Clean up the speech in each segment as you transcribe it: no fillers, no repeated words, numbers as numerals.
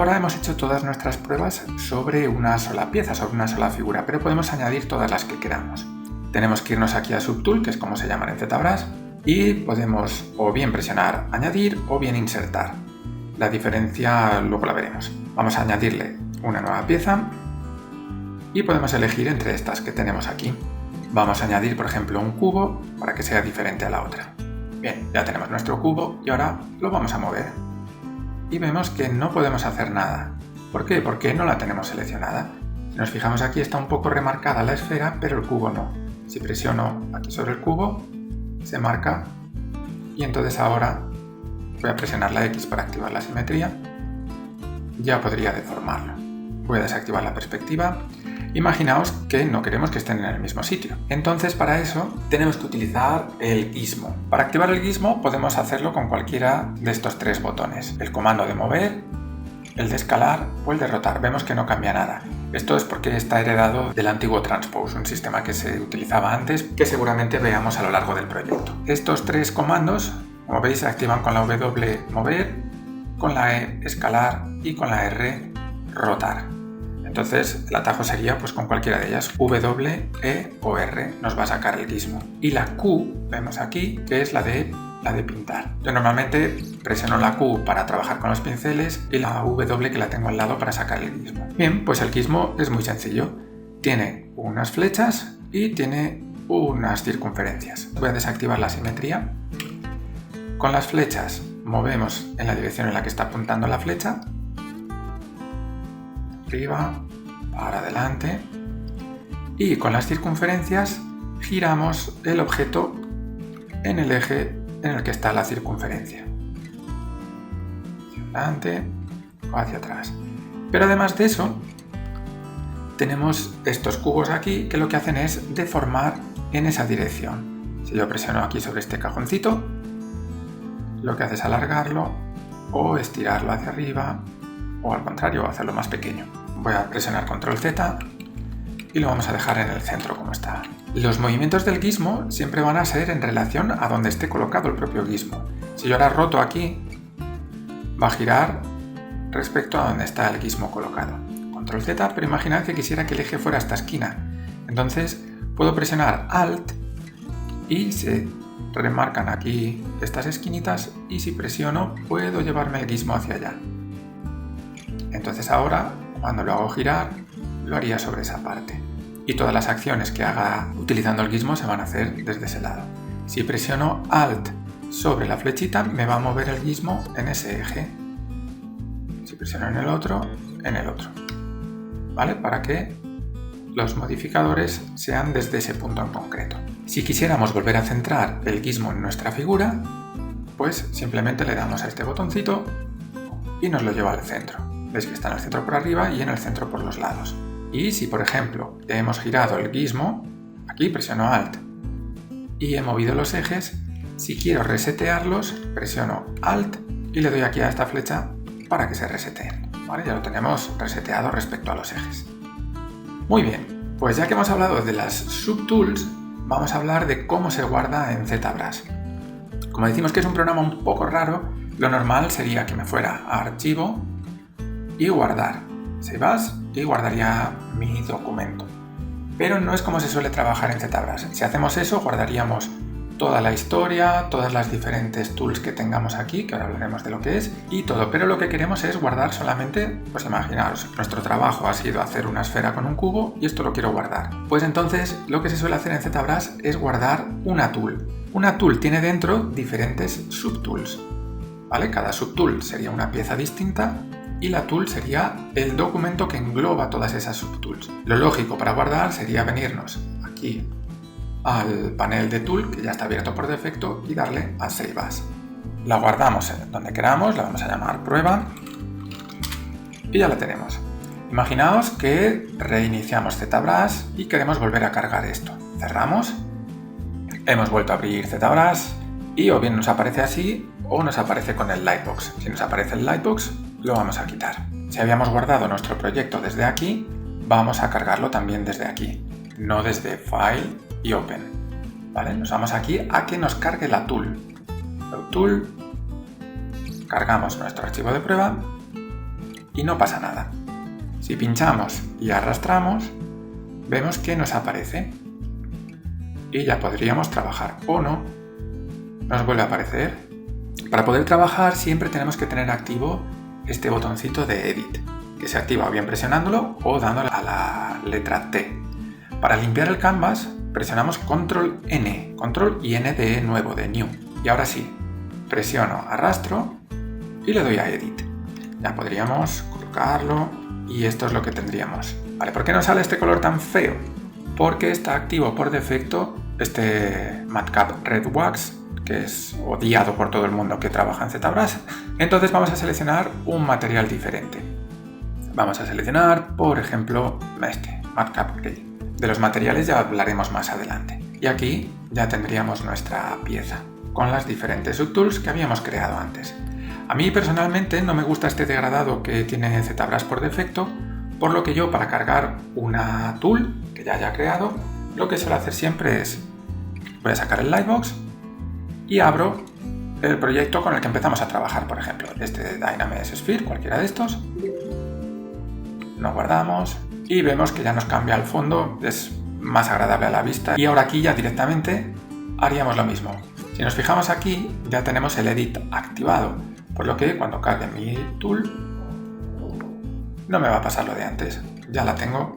ahora hemos hecho todas nuestras pruebas sobre una sola pieza, sobre una sola figura, pero podemos añadir todas las que queramos. Tenemos que irnos aquí a Subtool, que es como se llaman en ZBrush, y podemos o bien presionar añadir o bien insertar. La diferencia luego la veremos. Vamos a añadirle una nueva pieza y podemos elegir entre estas que tenemos aquí. Vamos a añadir, por ejemplo, un cubo para que sea diferente a la otra. Bien, ya tenemos nuestro cubo y ahora lo vamos a mover. Y vemos que no podemos hacer nada. ¿Por qué? Porque no la tenemos seleccionada. Si nos fijamos aquí está un poco remarcada la esfera, pero el cubo no. Si presiono aquí sobre el cubo, se marca y entonces ahora voy a presionar la X para activar la simetría. Ya podría deformarlo. Voy a desactivar la perspectiva. Imaginaos que no queremos que estén en el mismo sitio. Entonces para eso tenemos que utilizar el gizmo. Para activar el gizmo podemos hacerlo con cualquiera de estos tres botones. El comando de mover, el de escalar o el de rotar. Vemos que no cambia nada. Esto es porque está heredado del antiguo Transpose, un sistema que se utilizaba antes, que seguramente veamos a lo largo del proyecto. Estos tres comandos, como veis, se activan con la W mover, con la E escalar y con la R rotar. Entonces el atajo sería pues con cualquiera de ellas, W, E o R, nos va a sacar el gizmo. Y la Q, vemos aquí, que es la de pintar. Yo normalmente presiono la Q para trabajar con los pinceles y la W que la tengo al lado para sacar el gizmo. Bien, pues el gizmo es muy sencillo. Tiene unas flechas y tiene unas circunferencias. Voy a desactivar la simetría. Con las flechas movemos en la dirección en la que está apuntando la flecha. Arriba, para adelante. Y con las circunferencias giramos el objeto en el eje en el que está la circunferencia. Hacia adelante o hacia atrás. Pero además de eso, tenemos estos cubos aquí que lo que hacen es deformar en esa dirección. Si yo presiono aquí sobre este cajoncito, lo que hace es alargarlo o estirarlo hacia arriba o al contrario, hacerlo más pequeño. Voy a presionar Control Z y lo vamos a dejar en el centro como está. Los movimientos del gizmo siempre van a ser en relación a donde esté colocado el propio gizmo. Si yo ahora roto aquí, va a girar respecto a donde está el gizmo colocado. Control Z, pero imaginad que quisiera que el eje fuera esta esquina. Entonces puedo presionar Alt y se remarcan aquí estas esquinitas y si presiono puedo llevarme el gizmo hacia allá. Entonces ahora, cuando lo hago girar, lo haría sobre esa parte. Y todas las acciones que haga utilizando el gizmo se van a hacer desde ese lado. Si presiono Alt sobre la flechita, me va a mover el gizmo en ese eje. Si presiono en el otro, en el otro. ¿Vale? Para que los modificadores sean desde ese punto en concreto. Si quisiéramos volver a centrar el gizmo en nuestra figura, pues simplemente le damos a este botoncito y nos lo lleva al centro. Veis que está en el centro por arriba y en el centro por los lados. Y si, por ejemplo, hemos girado el gizmo, aquí presiono Alt y he movido los ejes, si quiero resetearlos, presiono Alt y le doy aquí a esta flecha para que se reseteen. ¿Vale? Ya lo tenemos reseteado respecto a los ejes. Muy bien, pues ya que hemos hablado de las subtools, vamos a hablar de cómo se guarda en ZBrush. Como decimos que es un programa un poco raro, lo normal sería que me fuera a Archivo y Guardar. Save As y guardaría mi documento. Pero no es como se suele trabajar en ZBrush. Si hacemos eso, guardaríamos toda la historia, todas las diferentes tools que tengamos aquí, que ahora hablaremos de lo que es, y todo. Pero lo que queremos es guardar solamente, pues imaginaos, nuestro trabajo ha sido hacer una esfera con un cubo y esto lo quiero guardar. Pues entonces lo que se suele hacer en ZBrush es guardar una tool. Una tool tiene dentro diferentes subtools. ¿Vale? Cada subtool sería una pieza distinta y la tool sería el documento que engloba todas esas subtools. Lo lógico para guardar sería venirnos aquí al panel de tool, que ya está abierto por defecto, y darle a Save As. La guardamos donde queramos, la vamos a llamar prueba y ya la tenemos. Imaginaos que reiniciamos ZBrush y queremos volver a cargar esto. Cerramos, hemos vuelto a abrir ZBrush y o bien nos aparece así o nos aparece con el Lightbox. Si nos aparece el Lightbox, lo vamos a quitar. Si habíamos guardado nuestro proyecto desde aquí, vamos a cargarlo también desde aquí, no desde File y Open. ¿Vale? Nos vamos aquí a que nos cargue la tool. Load Tool, cargamos nuestro archivo de prueba y no pasa nada. Si pinchamos y arrastramos, vemos que nos aparece y ya podríamos trabajar, o no, nos vuelve a aparecer. Para poder trabajar siempre tenemos que tener activo este botoncito de Edit, que se activa o bien presionándolo o dándole a la letra T. Para limpiar el canvas presionamos Control N, Control y N de nuevo, de New. Y ahora sí, presiono, arrastro y le doy a Edit. Ya podríamos colocarlo y esto es lo que tendríamos. Vale, ¿por qué no sale este color tan feo? Porque está activo por defecto este Matcap Red Wax, que es odiado por todo el mundo que trabaja en ZBrush. Entonces vamos a seleccionar un material diferente. Vamos a seleccionar, por ejemplo, este, Matcap Gray. De los materiales ya hablaremos más adelante. Y aquí ya tendríamos nuestra pieza, con las diferentes subtools que habíamos creado antes. A mí personalmente no me gusta este degradado que tiene ZBrush por defecto, por lo que yo, para cargar una tool que ya haya creado, lo que suelo hacer siempre es, voy a sacar el Lightbox y abro el proyecto con el que empezamos a trabajar, por ejemplo, este de Dynamesh Sphere, cualquiera de estos. Lo guardamos y vemos que ya nos cambia el fondo, es más agradable a la vista. Y ahora aquí ya directamente haríamos lo mismo. Si nos fijamos aquí, ya tenemos el Edit activado, por lo que cuando cargue mi tool no me va a pasar lo de antes. Ya la tengo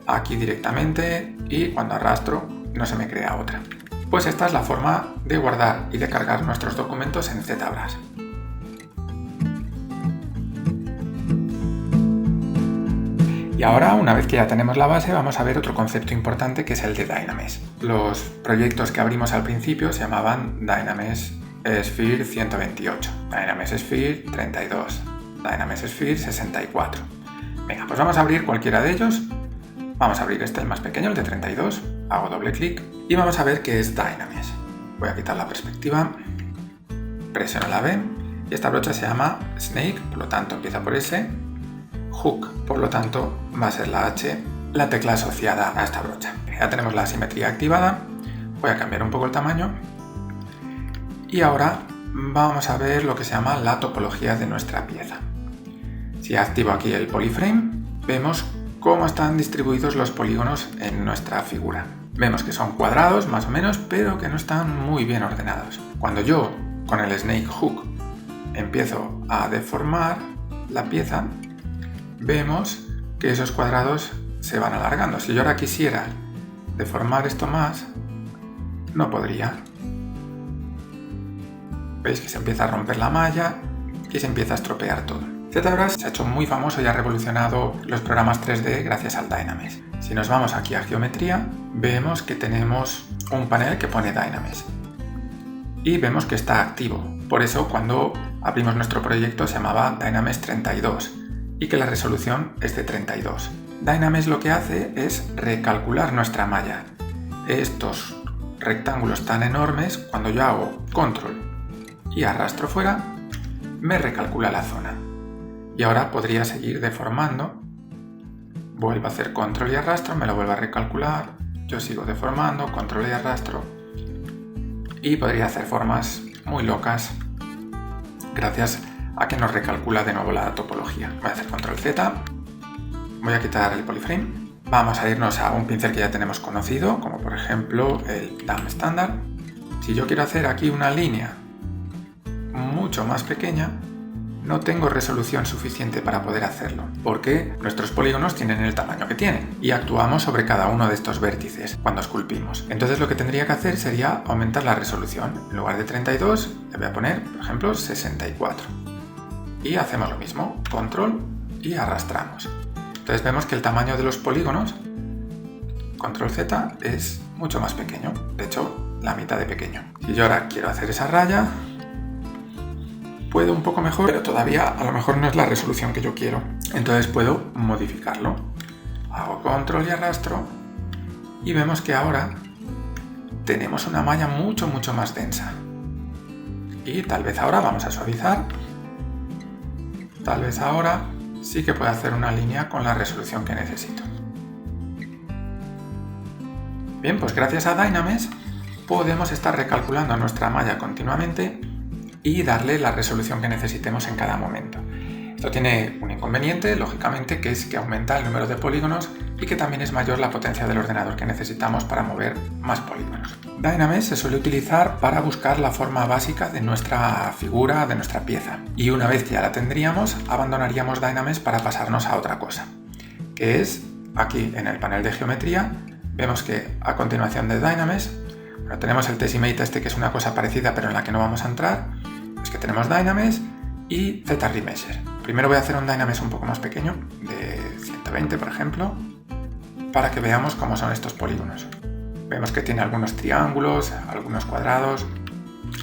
aquí directamente y cuando arrastro no se me crea otra. Pues esta es la forma de guardar y de cargar nuestros documentos en ZBrush. Y ahora, una vez que ya tenemos la base, vamos a ver otro concepto importante que es el de Dynamesh. Los proyectos que abrimos al principio se llamaban Dynamesh Sphere 128, Dynamesh Sphere 32, Dynamesh Sphere 64. Venga, pues vamos a abrir cualquiera de ellos. Vamos a abrir este, el más pequeño, el de 32. Hago doble clic y vamos a ver qué es Dynamesh. Voy a quitar la perspectiva, presiono la B y esta brocha se llama Snake, por lo tanto empieza por S. Hook, por lo tanto va a ser la H, la tecla asociada a esta brocha. Ya tenemos la simetría activada. Voy a cambiar un poco el tamaño y ahora vamos a ver lo que se llama la topología de nuestra pieza. Si activo aquí el polyframe, vemos cómo están distribuidos los polígonos en nuestra figura. Vemos que son cuadrados más o menos, pero que no están muy bien ordenados. Cuando yo con el Snake Hook empiezo a deformar la pieza, vemos que esos cuadrados se van alargando. Si yo ahora quisiera deformar esto más, no podría. Veis que se empieza a romper la malla y se empieza a estropear todo. ZBrush se ha hecho muy famoso y ha revolucionado los programas 3D gracias al Dynamesh. Si nos vamos aquí a Geometría, vemos que tenemos un panel que pone Dynamesh y vemos que está activo. Por eso cuando abrimos nuestro proyecto se llamaba Dynamesh 32 y que la resolución es de 32. Dynamesh lo que hace es recalcular nuestra malla. Estos rectángulos tan enormes, cuando yo hago Control y arrastro fuera, me recalcula la zona. Y ahora podría seguir deformando. Vuelvo a hacer Control y arrastro, me lo vuelvo a recalcular. Yo sigo deformando, Control y arrastro. Y podría hacer formas muy locas gracias a que nos recalcula de nuevo la topología. Voy a hacer Control Z. Voy a quitar el polyframe. Vamos a irnos a un pincel que ya tenemos conocido, como por ejemplo el DAM estándar. Si yo quiero hacer aquí una línea mucho más pequeña, no tengo resolución suficiente para poder hacerlo, porque nuestros polígonos tienen el tamaño que tienen y actuamos sobre cada uno de estos vértices cuando esculpimos. Entonces lo que tendría que hacer sería aumentar la resolución. En lugar de 32 le voy a poner, por ejemplo, 64. Y hacemos lo mismo, Control y arrastramos. Entonces vemos que el tamaño de los polígonos, Control Z, es mucho más pequeño, de hecho la mitad de pequeño. Si yo ahora quiero hacer esa raya, puedo un poco mejor, pero todavía a lo mejor no es la resolución que yo quiero. Entonces puedo modificarlo. Hago Control y arrastro y vemos que ahora tenemos una malla mucho más densa. Y tal vez ahora vamos a suavizar. Tal vez ahora sí que puedo hacer una línea con la resolución que necesito. Bien, pues gracias a Dynamesh podemos estar recalculando nuestra malla continuamente y darle la resolución que necesitemos en cada momento. Esto tiene un inconveniente, lógicamente, que es que aumenta el número de polígonos y que también es mayor la potencia del ordenador que necesitamos para mover más polígonos. Dynamesh se suele utilizar para buscar la forma básica de nuestra figura, de nuestra pieza. Y una vez que ya la tendríamos, abandonaríamos Dynamesh para pasarnos a otra cosa, que es aquí en el panel de geometría. Vemos que a continuación de Dynamesh, tenemos el Tessimate este, que es una cosa parecida pero en la que no vamos a entrar. Es que tenemos Dynamesh y Z-Remesher. Primero voy a hacer un Dynamesh un poco más pequeño, de 120 por ejemplo, para que veamos cómo son estos polígonos. Vemos que tiene algunos triángulos, algunos cuadrados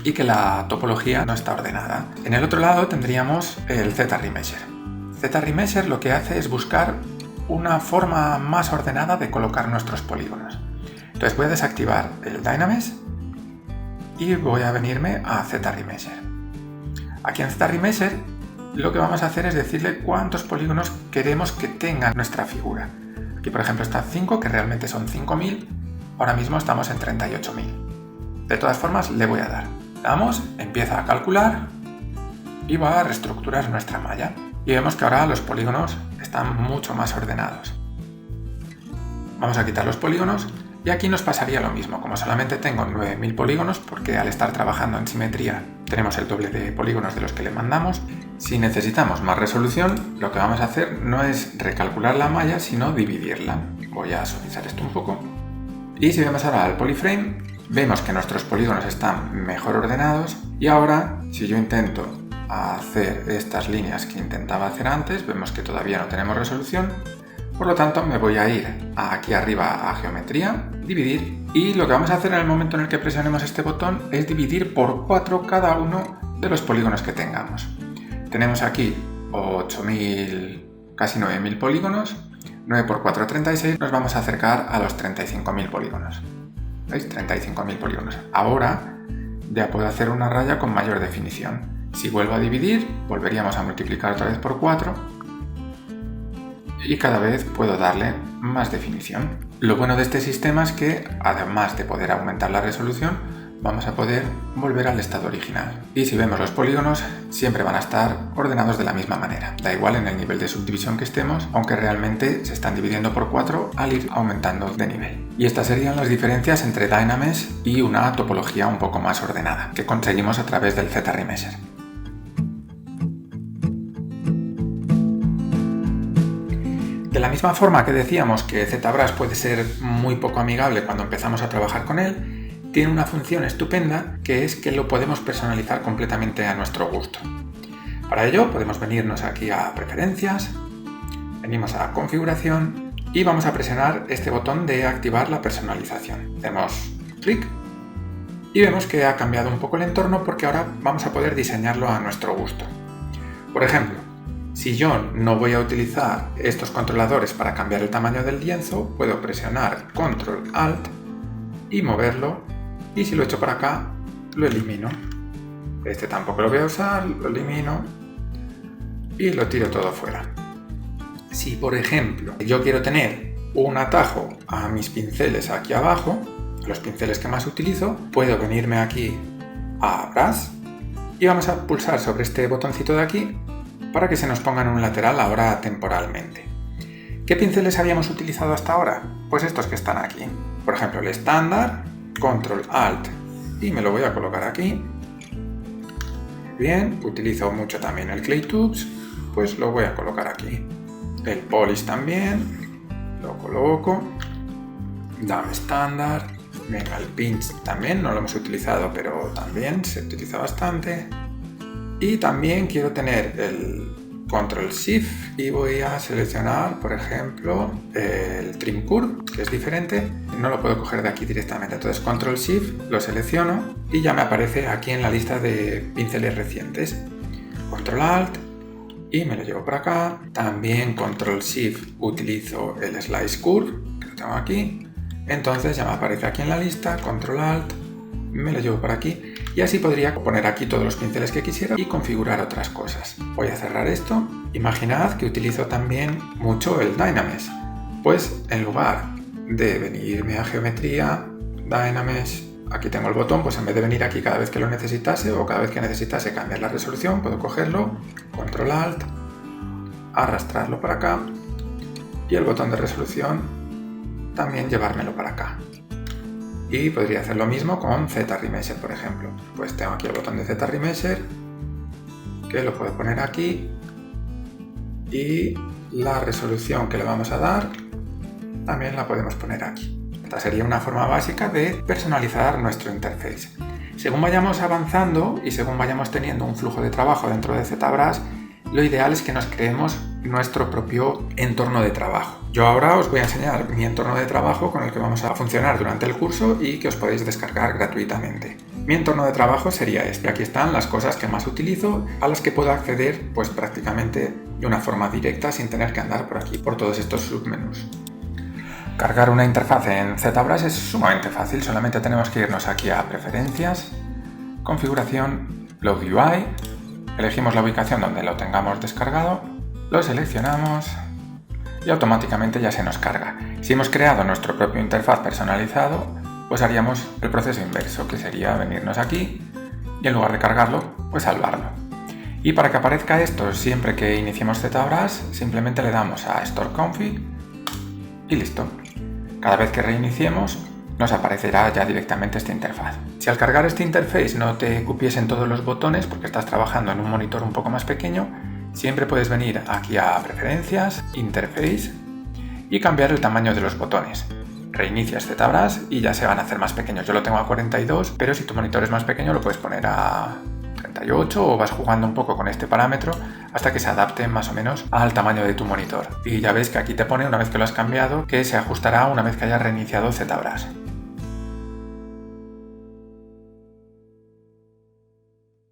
y que la topología no está ordenada. En el otro lado tendríamos el Z-Remesher. Z-Remesher lo que hace es buscar una forma más ordenada de colocar nuestros polígonos. Entonces voy a desactivar el Dynamesh y voy a venirme a Z-Remesher. Aquí en Z-Remesher lo que vamos a hacer es decirle cuántos polígonos queremos que tenga nuestra figura. Aquí por ejemplo está 5, que realmente son 5000, ahora mismo estamos en 38.000. De todas formas le voy a dar. Damos, empieza a calcular y va a reestructurar nuestra malla. Y vemos que ahora los polígonos están mucho más ordenados. Vamos a quitar los polígonos y aquí nos pasaría lo mismo. Como solamente tengo 9000 polígonos, porque al estar trabajando en simetría tenemos el doble de polígonos de los que le mandamos, si necesitamos más resolución, lo que vamos a hacer no es recalcular la malla, sino dividirla. Voy a suavizar esto un poco. Y si vamos ahora al polyframe, vemos que nuestros polígonos están mejor ordenados y ahora, si yo intento hacer estas líneas que intentaba hacer antes, vemos que todavía no tenemos resolución. Por lo tanto, me voy a ir aquí arriba a geometría, dividir, y lo que vamos a hacer en el momento en el que presionemos este botón es dividir por 4 cada uno de los polígonos que tengamos. Tenemos aquí 8000, casi 9000 polígonos, 9 por 4, 36, nos vamos a acercar a los 35.000 polígonos. ¿Veis? 35.000 polígonos. Ahora ya puedo hacer una raya con mayor definición. Si vuelvo a dividir, volveríamos a multiplicar otra vez por 4 y cada vez puedo darle más definición. Lo bueno de este sistema es que, además de poder aumentar la resolución, vamos a poder volver al estado original. Y si vemos los polígonos, siempre van a estar ordenados de la misma manera. Da igual en el nivel de subdivisión que estemos, aunque realmente se están dividiendo por 4 al ir aumentando de nivel. Y estas serían las diferencias entre Dynamesh y una topología un poco más ordenada, que conseguimos a través del Z-Remesher. De la misma forma que decíamos que ZBrush puede ser muy poco amigable cuando empezamos a trabajar con él, tiene una función estupenda, que es que lo podemos personalizar completamente a nuestro gusto. Para ello podemos venirnos aquí a Preferencias, venimos a Configuración y vamos a presionar este botón de activar la personalización. Hacemos clic y vemos que ha cambiado un poco el entorno porque ahora vamos a poder diseñarlo a nuestro gusto. Por ejemplo, si yo no voy a utilizar estos controladores para cambiar el tamaño del lienzo, puedo presionar Control Alt y moverlo, y si lo echo para acá, lo elimino. Este tampoco lo voy a usar, lo elimino y lo tiro todo fuera. Si por ejemplo yo quiero tener un atajo a mis pinceles aquí abajo, los pinceles que más utilizo, puedo venirme aquí a Brush y vamos a pulsar sobre este botoncito de aquí para que se nos ponga en un lateral ahora temporalmente. ¿Qué pinceles habíamos utilizado hasta ahora? Pues estos que están aquí. Por ejemplo, el estándar, Control Alt y me lo voy a colocar aquí. Bien, utilizo mucho también el Clay Tubes, pues lo voy a colocar aquí. El Polish también, lo coloco. Dame estándar. Venga, el Pinch también, no lo hemos utilizado, pero también se utiliza bastante. Y también quiero tener el Control Shift y voy a seleccionar, por ejemplo, el Trim Curve, que es diferente. No lo puedo coger de aquí directamente. Entonces Control Shift, lo selecciono y ya me aparece aquí en la lista de pinceles recientes. Control Alt y me lo llevo para acá. También Control Shift utilizo el Slice Curve, que lo tengo aquí. Entonces ya me aparece aquí en la lista. Control Alt, me lo llevo para aquí. Y así podría poner aquí todos los pinceles que quisiera y configurar otras cosas. Voy a cerrar esto. Imaginad que utilizo también mucho el Dynamesh. Pues en lugar de venirme a Geometría, Dynamesh, aquí tengo el botón, pues en vez de venir aquí cada vez que lo necesitase o cada vez que necesitase cambiar la resolución, puedo cogerlo, Control Alt arrastrarlo para acá y el botón de resolución también llevármelo para acá. Y podría hacer lo mismo con Z-Remesher, por ejemplo. Pues tengo aquí el botón de Z-Remesher, que lo puedo poner aquí, y la resolución que le vamos a dar también la podemos poner aquí. Esta sería una forma básica de personalizar nuestro interface. Según vayamos avanzando y según vayamos teniendo un flujo de trabajo dentro de ZBrush, lo ideal es que nos creemos nuestro propio entorno de trabajo. Yo ahora os voy a enseñar mi entorno de trabajo con el que vamos a funcionar durante el curso y que os podéis descargar gratuitamente. Mi entorno de trabajo sería este. Aquí están las cosas que más utilizo, a las que puedo acceder pues prácticamente de una forma directa sin tener que andar por aquí, por todos estos submenús. Cargar una interfaz en ZBrush es sumamente fácil, solamente tenemos que irnos aquí a Preferencias, Configuración, Load UI, elegimos la ubicación donde lo tengamos descargado, lo seleccionamos y automáticamente ya se nos carga. Si hemos creado nuestro propio interfaz personalizado, pues haríamos el proceso inverso, que sería venirnos aquí y en lugar de cargarlo, pues salvarlo. Y para que aparezca esto siempre que iniciemos ZBrush, simplemente le damos a Store Config y listo. Cada vez que reiniciemos, nos aparecerá ya directamente esta interfaz. Si al cargar este interface no te cupiesen todos los botones porque estás trabajando en un monitor un poco más pequeño, siempre puedes venir aquí a Preferencias, Interface y cambiar el tamaño de los botones. Reinicias ZBrush y ya se van a hacer más pequeños. Yo lo tengo a 42, pero si tu monitor es más pequeño lo puedes poner a 38 o vas jugando un poco con este parámetro hasta que se adapte más o menos al tamaño de tu monitor. Y ya ves que aquí te pone, una vez que lo has cambiado, que se ajustará una vez que hayas reiniciado ZBrush.